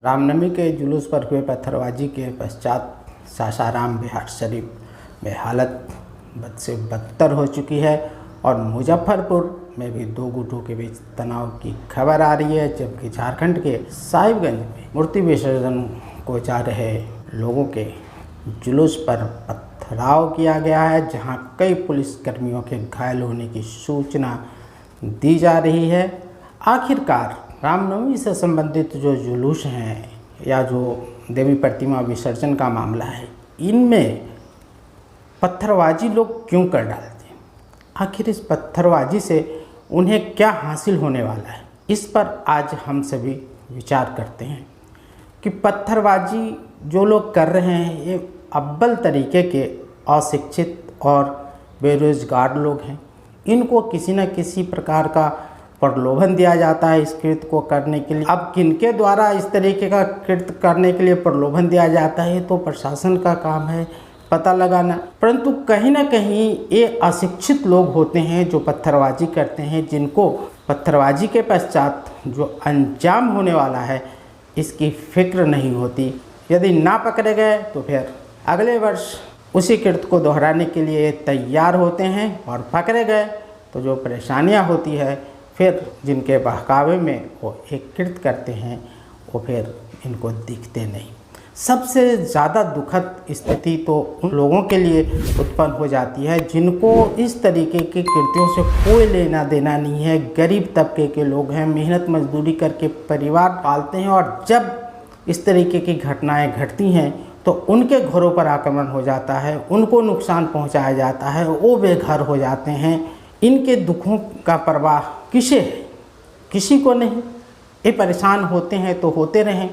रामनवमी के जुलूस पर हुए पत्थरबाजी के पश्चात सासाराम बिहार शरीफ में हालत बद से बदतर हो चुकी है और मुजफ्फरपुर में भी दो गुटों के बीच तनाव की खबर आ रही है, जबकि झारखंड के साहिबगंज में मूर्ति विसर्जन को जा रहे लोगों के जुलूस पर पथराव किया गया है, जहां कई पुलिसकर्मियों के घायल होने की सूचना दी जा रही है। आखिरकार रामनवमी से संबंधित जो जुलूस हैं या जो देवी प्रतिमा विसर्जन का मामला है, इनमें पत्थरबाजी लोग क्यों कर डालते हैं? आखिर इस पत्थरबाजी से उन्हें क्या हासिल होने वाला है? इस पर आज हम सभी विचार करते हैं कि पत्थरबाजी जो लोग कर रहे हैं ये अव्वल तरीके के अशिक्षित और बेरोजगार लोग हैं। इनको किसी न किसी प्रकार का प्रलोभन दिया जाता है इस कृत्य को करने के लिए। अब किनके द्वारा इस तरीके का कृत्य करने के लिए प्रलोभन दिया जाता है तो प्रशासन का काम है पता लगाना, परंतु कहीं ना कहीं ये अशिक्षित लोग होते हैं जो पत्थरबाजी करते हैं, जिनको पत्थरबाजी के पश्चात जो अंजाम होने वाला है इसकी फिक्र नहीं होती। यदि ना पकड़े गए तो फिर अगले वर्ष उसी कृत्य को दोहराने के लिए तैयार होते हैं, और पकड़े गए तो जो परेशानियां होती है फिर जिनके बहकावे में वो एक कृत्य करते हैं वो फिर इनको दिखते नहीं। सबसे ज़्यादा दुखद स्थिति तो उन लोगों के लिए उत्पन्न हो जाती है जिनको इस तरीके के कृत्यों से कोई लेना देना नहीं है। गरीब तबके के लोग हैं, मेहनत मजदूरी करके परिवार पालते हैं, और जब इस तरीके की घटनाएं घटती हैं तो उनके घरों पर आक्रमण हो जाता है, उनको नुकसान पहुंचाया जाता है, वो बेघर हो जाते हैं। इनके दुखों का परवाह किसे है? किसी को नहीं। ये परेशान होते हैं तो होते रहें।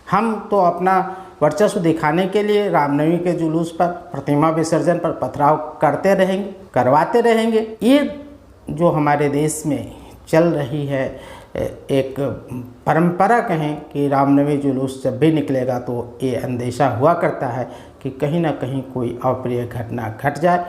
हम तो अपना वर्चस्व दिखाने के लिए रामनवमी के जुलूस पर, प्रतिमा विसर्जन पर पथराव करते रहेंगे, करवाते रहेंगे। ये जो हमारे देश में चल रही है एक परंपरा कहें कि रामनवमी जुलूस जब भी निकलेगा तो ये अंदेशा हुआ करता है कि कहीं ना कहीं कोई अप्रिय घटना घट जाए।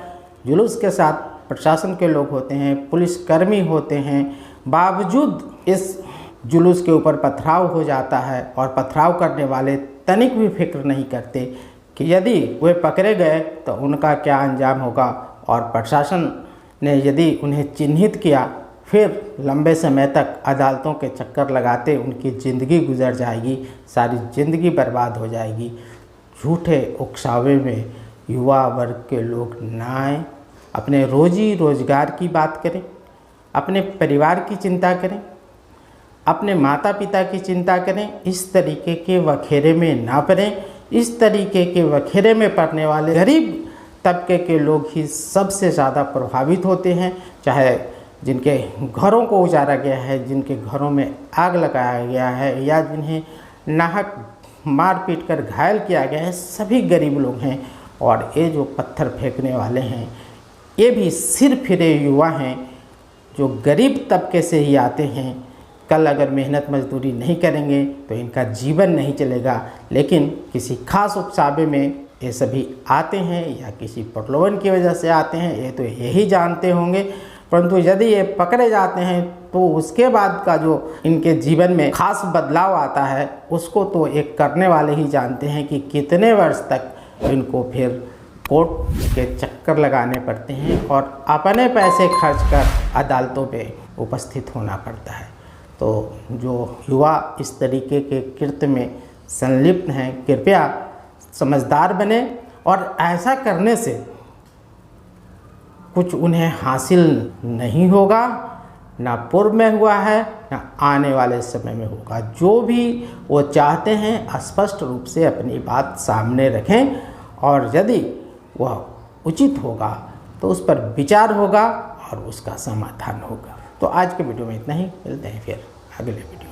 जुलूस के साथ प्रशासन के लोग होते हैं, पुलिसकर्मी होते हैं, बावजूद इस जुलूस के ऊपर पथराव हो जाता है, और पथराव करने वाले तनिक भी फिक्र नहीं करते कि यदि वे पकड़े गए तो उनका क्या अंजाम होगा, और प्रशासन ने यदि उन्हें चिन्हित किया फिर लंबे समय तक अदालतों के चक्कर लगाते उनकी ज़िंदगी गुजर जाएगी, सारी ज़िंदगी बर्बाद हो जाएगी। झूठे उकसावे में युवा वर्ग के लोग ना आएँ, अपने रोजी रोजगार की बात करें, अपने परिवार की चिंता करें, अपने माता पिता की चिंता करें। इस तरीके के वखेरे में ना पड़ें। इस तरीके के वखेरे में पड़ने वाले गरीब तबके के लोग ही सबसे ज़्यादा प्रभावित होते हैं, चाहे जिनके घरों को उजाड़ा गया है, जिनके घरों में आग लगाया गया है, या जिन्हें नाहक मार पीट कर घायल किया गया है, सभी गरीब लोग हैं। और ये जो पत्थर फेंकने वाले हैं ये भी सिर फिरे युवा हैं जो गरीब तबके से ही आते हैं। कल अगर मेहनत मजदूरी नहीं करेंगे तो इनका जीवन नहीं चलेगा, लेकिन किसी खास उपसाबे में ये सभी आते हैं या किसी प्रलोभन की वजह से आते हैं, ये तो यही जानते होंगे। परंतु यदि ये पकड़े जाते हैं तो उसके बाद का जो इनके जीवन में खास बदलाव आता है उसको तो एक करने वाले ही जानते हैं कि कितने वर्ष तक इनको फिर कोर्ट के चक्कर लगाने पड़ते हैं और अपने पैसे खर्च कर अदालतों पे उपस्थित होना पड़ता है। तो जो युवा इस तरीके के कृत्य में संलिप्त हैं, कृपया समझदार बने, और ऐसा करने से कुछ उन्हें हासिल नहीं होगा, ना पूर्व में हुआ है ना आने वाले समय में होगा। जो भी वो चाहते हैं स्पष्ट रूप से अपनी बात सामने रखें, और यदि वह उचित होगा तो उस पर विचार होगा और उसका समाधान होगा। तो आज के वीडियो में इतना ही, मिलते हैं फिर अगले वीडियो।